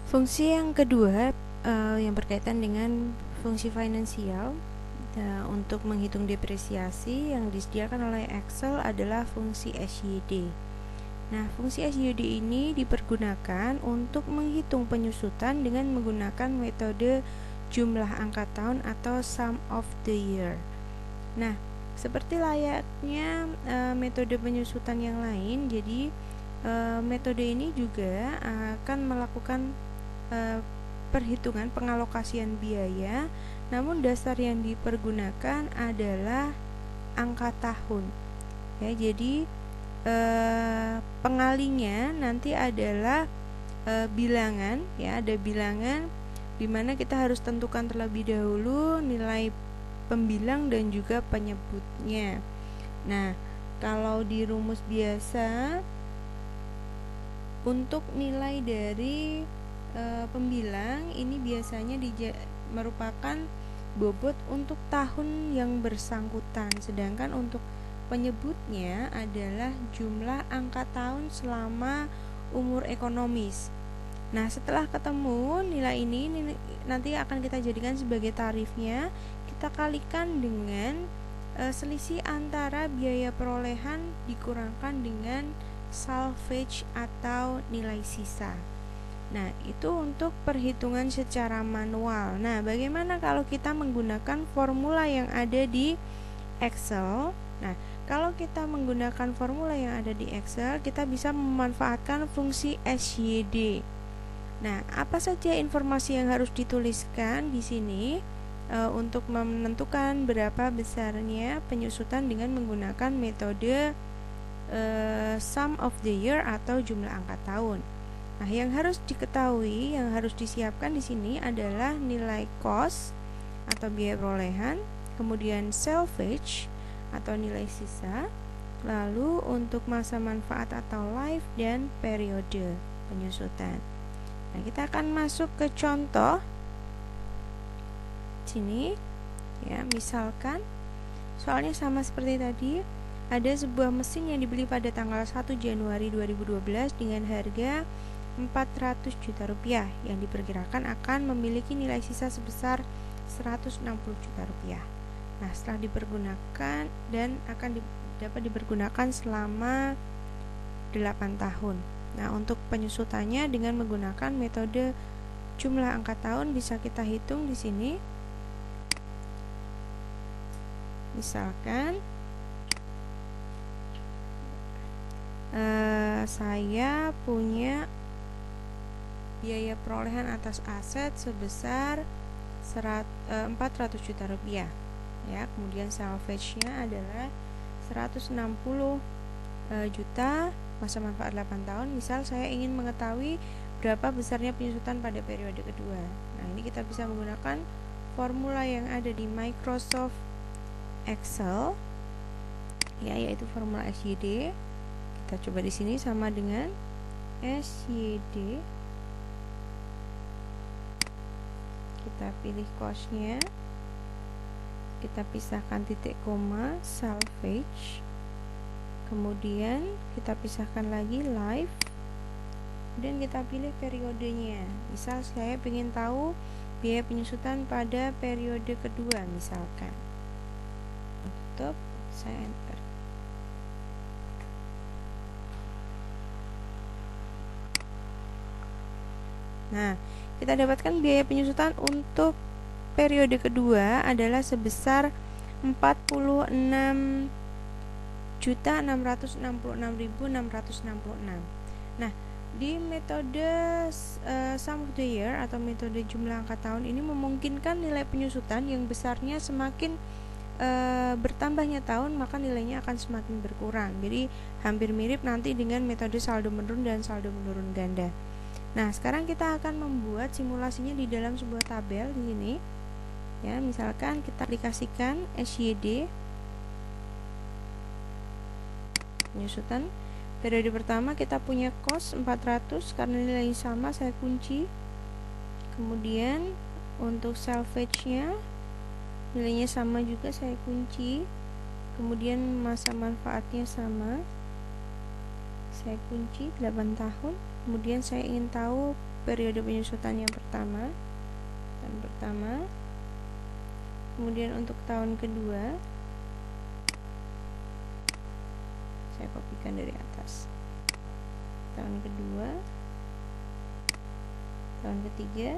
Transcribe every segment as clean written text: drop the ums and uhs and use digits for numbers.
Fungsi yang kedua yang berkaitan dengan fungsi finansial untuk menghitung depresiasi yang disediakan oleh Excel adalah fungsi SYD. Nah, fungsi SYD ini dipergunakan untuk menghitung penyusutan dengan menggunakan metode jumlah angka tahun atau sum of the year. Nah, seperti layaknya metode penyusutan yang lain, jadi metode ini juga akan melakukan perhitungan pengalokasian biaya, namun dasar yang dipergunakan adalah angka tahun. Ya, jadi pengalinya nanti adalah bilangan, ya, ada bilangan di mana kita harus tentukan terlebih dahulu nilai pembilang dan juga penyebutnya. Nah, kalau di rumus biasa untuk nilai dari pembilang ini biasanya merupakan bobot untuk tahun yang bersangkutan, sedangkan untuk penyebutnya adalah jumlah angka tahun selama umur ekonomis. Nah, setelah ketemu nilai ini nanti akan kita jadikan sebagai tarifnya, kita kalikan dengan selisih antara biaya perolehan dikurangkan dengan salvage atau nilai sisa. Nah, itu untuk perhitungan secara manual. Nah, bagaimana kalau kita menggunakan formula yang ada di Excel? Nah, kalau kita menggunakan formula yang ada di Excel, kita bisa memanfaatkan fungsi SYD. Nah, apa saja informasi yang harus dituliskan di sini untuk menentukan berapa besarnya penyusutan dengan menggunakan metode sum of the year atau jumlah angka tahun. Nah, yang harus diketahui, yang harus disiapkan di sini adalah nilai cost atau biaya perolehan, kemudian salvage atau nilai sisa, lalu untuk masa manfaat atau life dan periode penyusutan. Nah, kita akan masuk ke contoh sini, ya. Misalkan soalnya sama seperti tadi, ada sebuah mesin yang dibeli pada tanggal 1 Januari 2012 dengan harga 400 juta rupiah yang diperkirakan akan memiliki nilai sisa sebesar 160 juta rupiah. Nah, setelah dipergunakan dan akan dapat dipergunakan selama 8 tahun. Nah, untuk penyusutannya dengan menggunakan metode jumlah angka tahun bisa kita hitung di sini. Misalkan saya punya biaya perolehan atas aset sebesar 400 juta rupiah, ya. Kemudian salvage-nya adalah 160 juta, masa manfaat 8 tahun. Misal saya ingin mengetahui berapa besarnya penyusutan pada periode kedua. Nah, ini kita bisa menggunakan formula yang ada di Microsoft Excel, ya, yaitu formula SYD. Kita coba di sini sama dengan SYD. Kita pilih cost-nya, kita pisahkan titik koma, salvage, kemudian kita pisahkan lagi life, kemudian kita pilih periodenya. Misal saya ingin tahu biaya penyusutan pada periode kedua, misalkan. Tutup, saya enter. Nah, kita dapatkan biaya penyusutan untuk periode kedua adalah sebesar 46.666.666. Nah, di metode sum of the year atau metode jumlah angka tahun ini memungkinkan nilai penyusutan yang besarnya semakin bertambahnya tahun, maka nilainya akan semakin berkurang. Jadi hampir mirip nanti dengan metode saldo menurun dan saldo menurun ganda. Nah, sekarang kita akan membuat simulasinya di dalam sebuah tabel di sini. Ya, misalkan kita aplikasikan SYD penyusutan. Periode pertama kita punya cost 400 karena nilainya sama, saya kunci. Kemudian untuk salvage-nya nilainya sama juga, saya kunci. Kemudian masa manfaatnya sama, saya kunci 8 tahun. Kemudian saya ingin tahu periode penyusutan yang pertama, kemudian untuk tahun kedua saya kopikan dari atas, tahun kedua, tahun ketiga,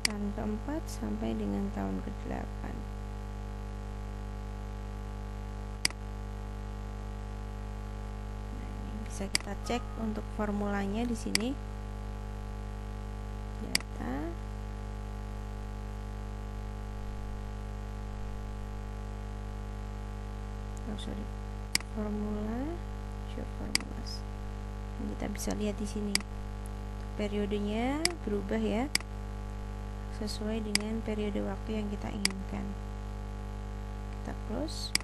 tahun keempat sampai dengan tahun ke-8. Bisa kita cek untuk formulanya di sini. Data. Formula, show formulas. Kita bisa lihat di sini. Periodenya berubah ya, sesuai dengan periode waktu yang kita inginkan. Kita close.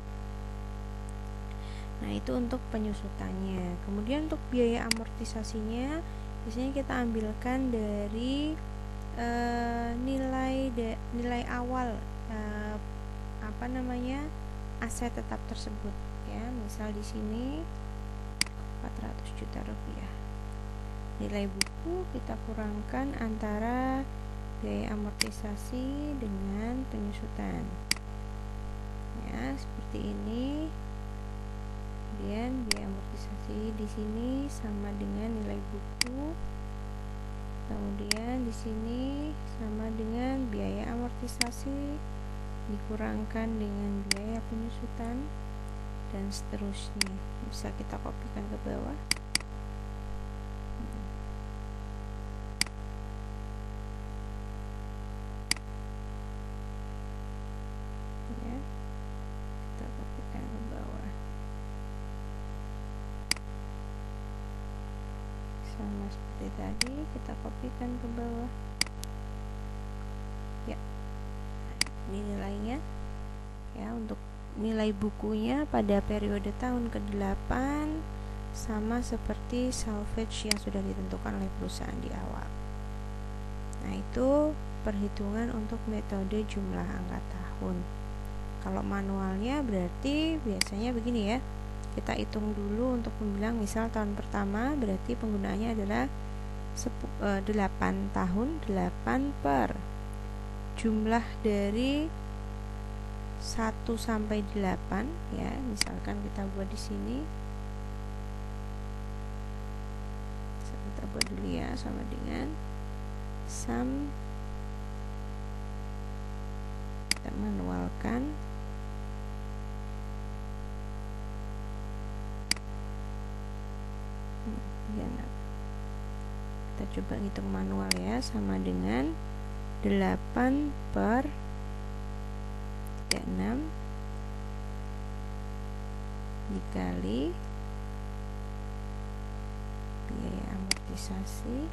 Nah, itu untuk penyusutannya. Kemudian untuk biaya amortisasinya, biasanya kita ambilkan dari nilai awal aset tetap tersebut ya. Misal di sini 400 juta rupiah. Nilai buku kita kurangkan antara biaya amortisasi dengan penyusutan. Ya, seperti ini. Kemudian biaya amortisasi di sini sama dengan nilai buku. Kemudian di sini sama dengan biaya amortisasi dikurangkan dengan biaya penyusutan dan seterusnya. Bisa kita kopikan ke bawah. Ya. Kita kopikan ke bawah. Sama seperti tadi, kita kopikan ke bawah ya. Ini nilainya ya. Untuk nilai bukunya pada periode tahun ke-8 sama seperti salvage yang sudah ditentukan oleh perusahaan di awal. Nah, itu perhitungan untuk metode jumlah angka tahun. Kalau manualnya berarti biasanya begini ya. Kita hitung dulu untuk membilang, misal tahun pertama berarti penggunaannya adalah 8 tahun, 8 per jumlah dari 1 sampai 8 ya. Misalkan kita buat di sini. Kita buat dulu ya, sama dengan sum, kita manualkan. Kita coba ngitung manual ya, sama dengan 8 per 36 dikali biaya amortisasi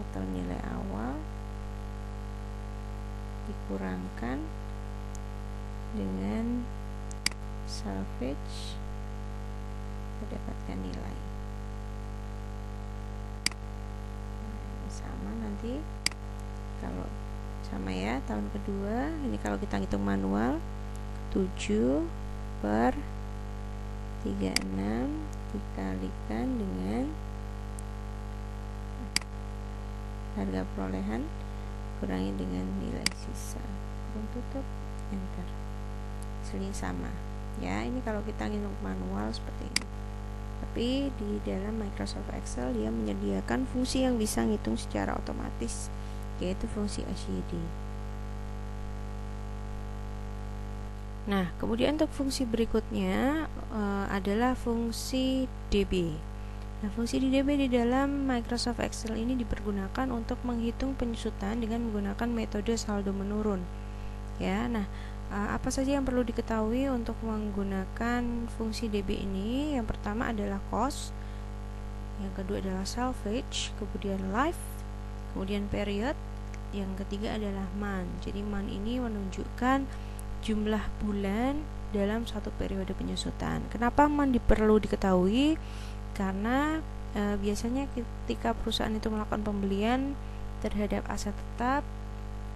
atau nilai awal dikurangkan dengan salvage, mendapatkan nilai. Sama nanti kalau sama ya, tahun kedua ini kalau kita hitung manual 7 per 36 dikalikan dengan harga perolehan kurangi dengan nilai sisa, kurung tutup, enter. Hasilnya sama ya. Ini kalau kita ngitung manual seperti ini. Tapi di dalam Microsoft Excel dia menyediakan fungsi yang bisa ngitung secara otomatis, yaitu fungsi ACD. Nah, kemudian untuk fungsi berikutnya adalah fungsi DB. Nah, fungsi DB di dalam Microsoft Excel ini dipergunakan untuk menghitung penyusutan dengan menggunakan metode saldo menurun. Ya, nah apa saja yang perlu diketahui untuk menggunakan fungsi DB ini? Yang pertama adalah cost, yang kedua adalah salvage, kemudian life, kemudian period, yang ketiga adalah month. Jadi month ini menunjukkan jumlah bulan dalam satu periode penyusutan. Kenapa month perlu diketahui? Karena biasanya ketika perusahaan itu melakukan pembelian terhadap aset tetap,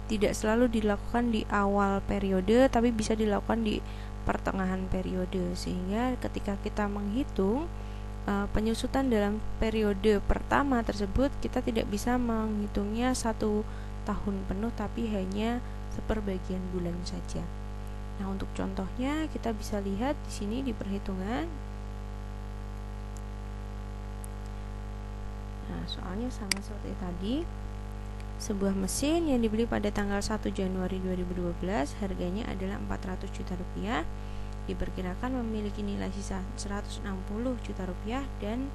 tidak selalu dilakukan di awal periode, tapi bisa dilakukan di pertengahan periode, sehingga ketika kita menghitung penyusutan dalam periode pertama tersebut, kita tidak bisa menghitungnya 1 tahun penuh, tapi hanya seperbagian bulan saja. Nah, untuk contohnya kita bisa lihat di sini di perhitungan. Nah, soalnya sama seperti tadi. Sebuah mesin yang dibeli pada tanggal 1 Januari 2012 harganya adalah 400 juta rupiah, diperkirakan memiliki nilai sisa 160 juta rupiah dan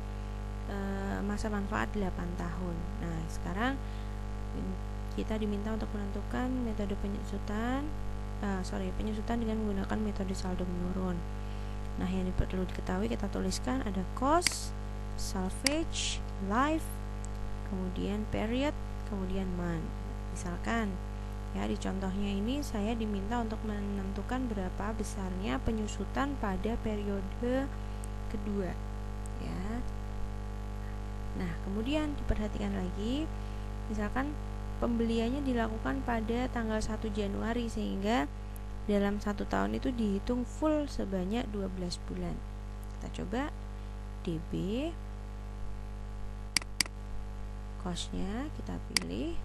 masa manfaat 8 tahun. Nah, sekarang kita diminta untuk menentukan metode penyusutan dengan menggunakan metode saldo menurun. Nah, yang perlu diketahui kita tuliskan ada cost, salvage, life, kemudian period, kemudian month. Misalkan ya, di contohnya ini saya diminta untuk menentukan berapa besarnya penyusutan pada periode kedua ya. Nah, kemudian diperhatikan lagi, misalkan pembeliannya dilakukan pada tanggal 1 Januari, sehingga dalam 1 tahun itu dihitung full sebanyak 12 bulan. Kita coba DB, cost-nya kita pilih,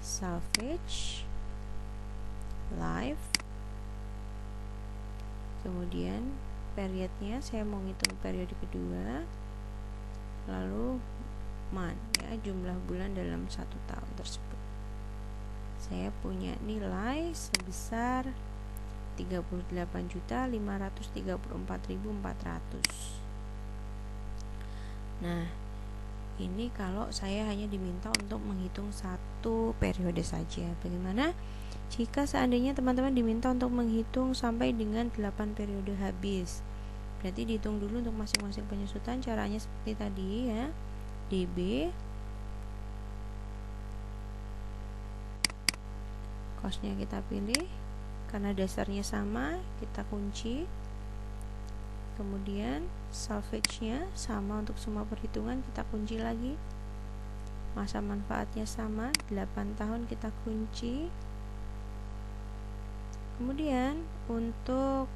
salvage, life, kemudian periodnya saya mau ngitung periode kedua, lalu month ya, jumlah bulan dalam 1 tahun tersebut. Saya punya nilai sebesar 38.534.400. Nah, ini kalau saya hanya diminta untuk menghitung 1 periode saja. Bagaimana jika seandainya teman-teman diminta untuk menghitung sampai dengan 8 periode habis? Berarti dihitung dulu untuk masing-masing penyusutan. Caranya seperti tadi ya. DB, cost-nya kita pilih, karena dasarnya sama kita kunci. Kemudian salvage-nya sama untuk semua perhitungan, kita kunci lagi. Masa manfaatnya sama, 8 tahun, kita kunci. Kemudian untuk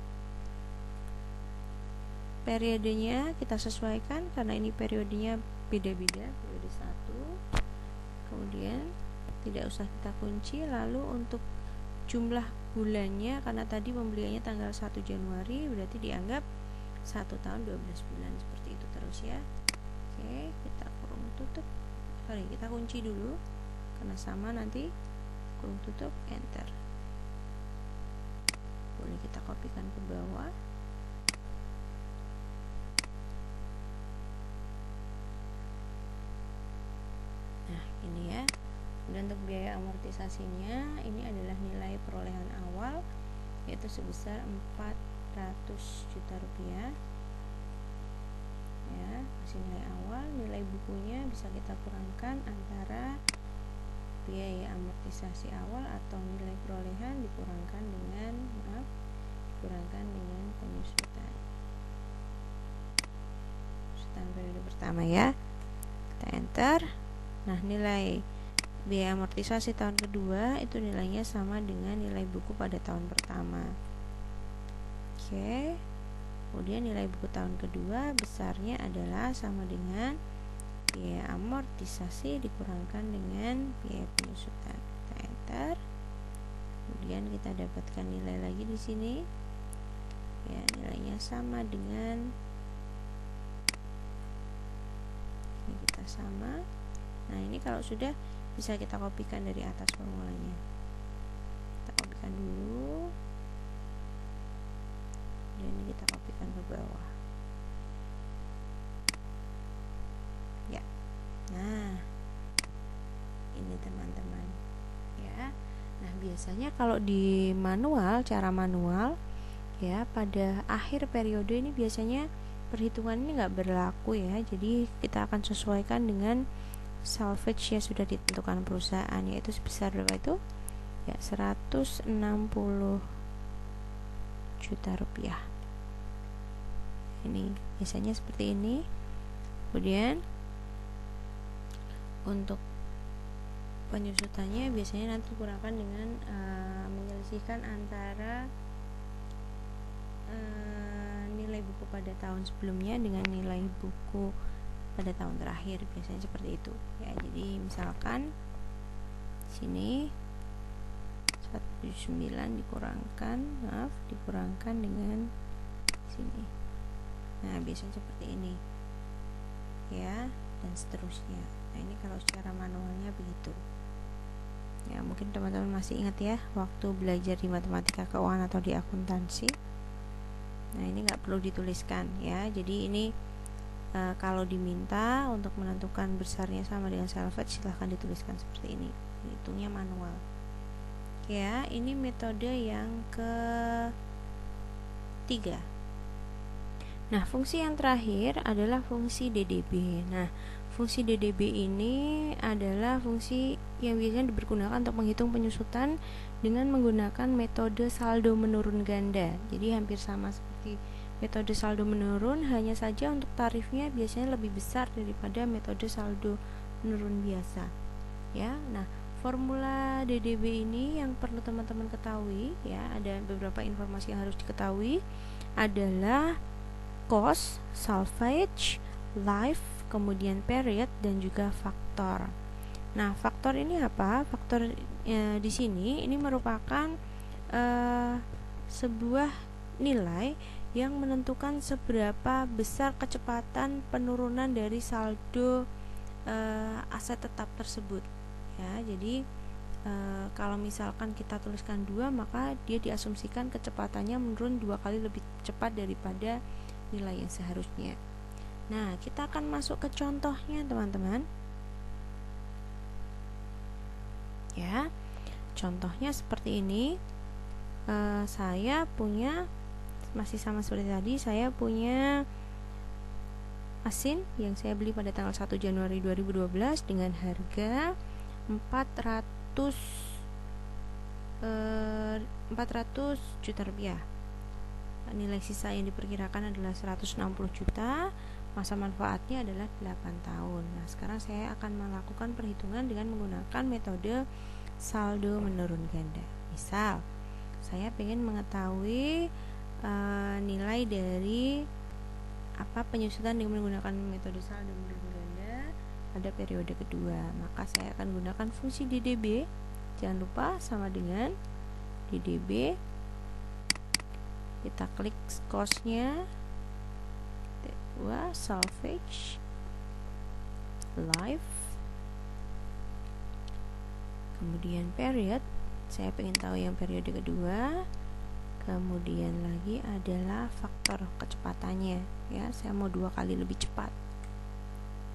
periodenya kita sesuaikan, karena ini periodenya beda-beda, periode 1. Kemudian tidak usah kita kunci. Lalu untuk jumlah bulannya, karena tadi pembeliannya tanggal 1 Januari, berarti dianggap 1 tahun 12 bulan, seperti itu terus ya. Oke, kita kurung tutup. Kita kunci dulu karena sama, nanti kurung tutup, enter. Boleh kita kopikan ke bawah. Nah, ini ya. Dan untuk biaya amortisasinya, ini adalah nilai perolehan awal, yaitu sebesar 400 juta rupiah ya, masih nilai awal. Nilai bukunya bisa kita kurangkan antara biaya amortisasi awal atau nilai perolehan dikurangkan dengan penyusutan periode pertama ya. Kita enter. Nah, nilai biaya amortisasi tahun kedua itu nilainya sama dengan nilai buku pada tahun pertama. Oke. Kemudian nilai buku tahun kedua besarnya adalah sama dengan biaya amortisasi dikurangkan dengan biaya penyusutan. Kita enter. Kemudian kita dapatkan nilai lagi di sini. Ya, nilainya sama dengan ini, kita sama. Nah, ini kalau sudah bisa kita kopikan dari atas formulanya. Kita kopikan dulu. Dan ini kita kopikan ke bawah. Ya. Nah, ini teman-teman. Ya. Nah, biasanya kalau di manual, cara manual ya, pada akhir periode ini biasanya perhitungan ini nggak berlaku ya. Jadi kita akan sesuaikan dengan salvage yang sudah ditentukan perusahaan, yaitu sebesar berapa itu? Ya, 160 juta rupiah. Ini biasanya seperti ini. Kemudian untuk penyusutannya biasanya nanti kurangkan dengan menyelisihkan antara buku pada tahun sebelumnya dengan nilai buku pada tahun terakhir, biasanya seperti itu ya. Jadi misalkan sini 179 dikurangkan dengan sini. Nah, biasanya seperti ini ya, dan seterusnya. Nah, ini kalau secara manualnya begitu ya. Mungkin teman-teman masih ingat ya waktu belajar di matematika keuangan atau di akuntansi. Nah, ini nggak perlu dituliskan ya. Jadi ini kalau diminta untuk menentukan besarnya sama dengan salvage, silahkan dituliskan seperti ini. Hitungnya manual ya. Ini metode yang ketiga. Nah, fungsi yang terakhir adalah fungsi DDB. Nah, fungsi DDB ini adalah fungsi yang biasanya dipergunakan untuk menghitung penyusutan dengan menggunakan metode saldo menurun ganda. Jadi hampir sama seperti metode saldo menurun, hanya saja untuk tarifnya biasanya lebih besar daripada metode saldo menurun biasa ya. Nah, formula DDB ini yang perlu teman-teman ketahui ya, ada beberapa informasi yang harus diketahui adalah cost, salvage, life, kemudian period, dan juga faktor. Nah, faktor ini apa? Faktor di sini ini merupakan sebuah nilai yang menentukan seberapa besar kecepatan penurunan dari saldo aset tetap tersebut ya. Jadi kalau misalkan kita tuliskan 2, maka dia diasumsikan kecepatannya menurun 2 kali lebih cepat daripada nilai yang seharusnya. Nah, kita akan masuk ke contohnya teman-teman ya. Contohnya seperti ini. Saya punya, masih sama seperti tadi, saya punya mesin yang saya beli pada tanggal 1 Januari 2012 dengan harga 400 juta rupiah. Nilai sisa yang diperkirakan adalah 160 juta. Masa manfaatnya adalah 8 tahun. Nah, sekarang saya akan melakukan perhitungan dengan menggunakan metode saldo menurun ganda. Misal, saya ingin mengetahui nilai dari penyusutan dengan menggunakan metode saldo menurun ganda pada periode kedua. Maka saya akan gunakan fungsi DDB. Jangan lupa sama dengan DDB. Kita klik cost-nya, salvage, life, kemudian period. Saya ingin tahu yang periode kedua. Kemudian lagi adalah faktor kecepatannya ya, saya mau 2 kali lebih cepat.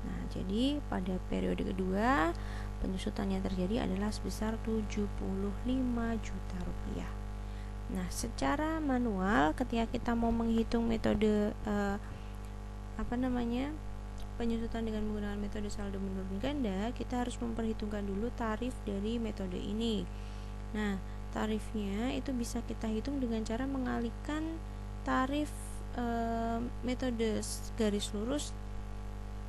Nah, jadi pada periode kedua penyusutan yang terjadi adalah sebesar 75 juta rupiah. Nah, secara manual ketika kita mau menghitung metode penyusutan dengan menggunakan metode saldo menurun ganda, kita harus memperhitungkan dulu tarif dari metode ini. Nah, tarifnya itu bisa kita hitung dengan cara mengalihkan tarif metode garis lurus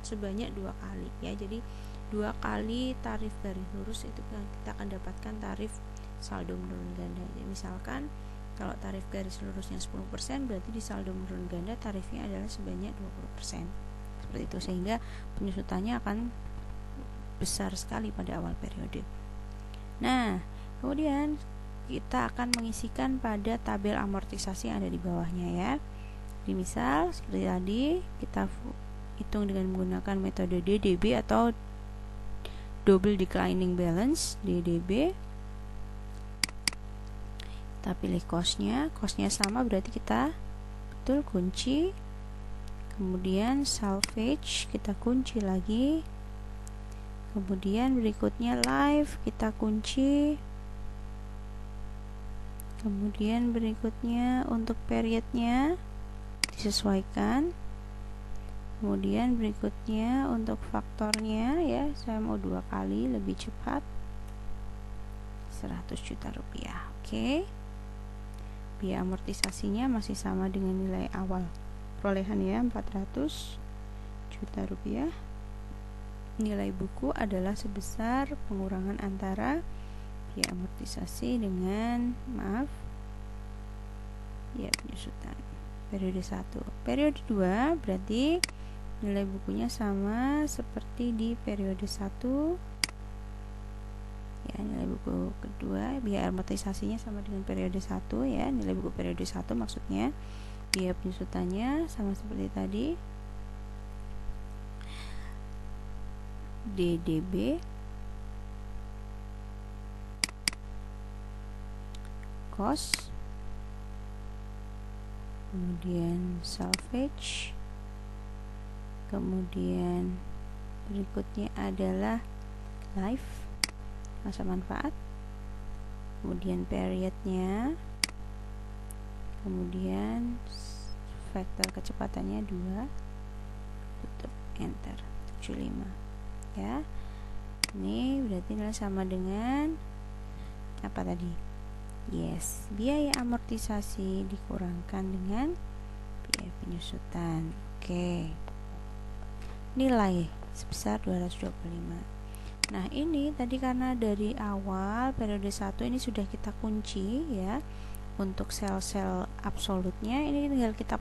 sebanyak 2 kali ya. Jadi 2 kali tarif garis lurus itu kita akan dapatkan tarif saldo menurun ganda. Jadi misalkan kalau tarif garis lurusnya 10%, berarti di saldo menurun ganda tarifnya adalah sebanyak 20%. Seperti itu, sehingga penyusutannya akan besar sekali pada awal periode. Nah, kemudian kita akan mengisikan pada tabel amortisasi yang ada di bawahnya ya. Di misal seperti tadi, kita hitung dengan menggunakan metode DDB atau double declining balance, DDB. Kita pilih cost-nya sama, berarti kita betul kunci. Kemudian salvage kita kunci lagi. Kemudian berikutnya life kita kunci. Kemudian berikutnya untuk periodnya disesuaikan. Kemudian berikutnya untuk faktornya ya, saya mau 2 kali lebih cepat, 100 juta rupiah. Oke. Biaya amortisasinya masih sama dengan nilai awal perolehan ya, 400 juta rupiah. Nilai buku adalah sebesar pengurangan antara biaya amortisasi dengan biaya penyusutan. periode 1. Periode 2 berarti nilai bukunya sama seperti di periode 1 ya, nilai buku kedua, biaya amortisasinya sama dengan periode 1 ya, nilai buku periode 1 maksudnya. Biaya penyusutannya sama seperti tadi, DDB, cost, kemudian salvage, kemudian berikutnya adalah life, masa manfaat, kemudian periodnya, kemudian vektor kecepatannya 2, tutup, enter, 75 ya. Ini berarti nilai sama dengan apa tadi? Yes, biaya amortisasi dikurangkan dengan biaya penyusutan. Oke. Nilai sebesar 225. Nah, ini tadi karena dari awal periode 1 ini sudah kita kunci ya. Untuk sel-sel absolutnya ini tinggal kita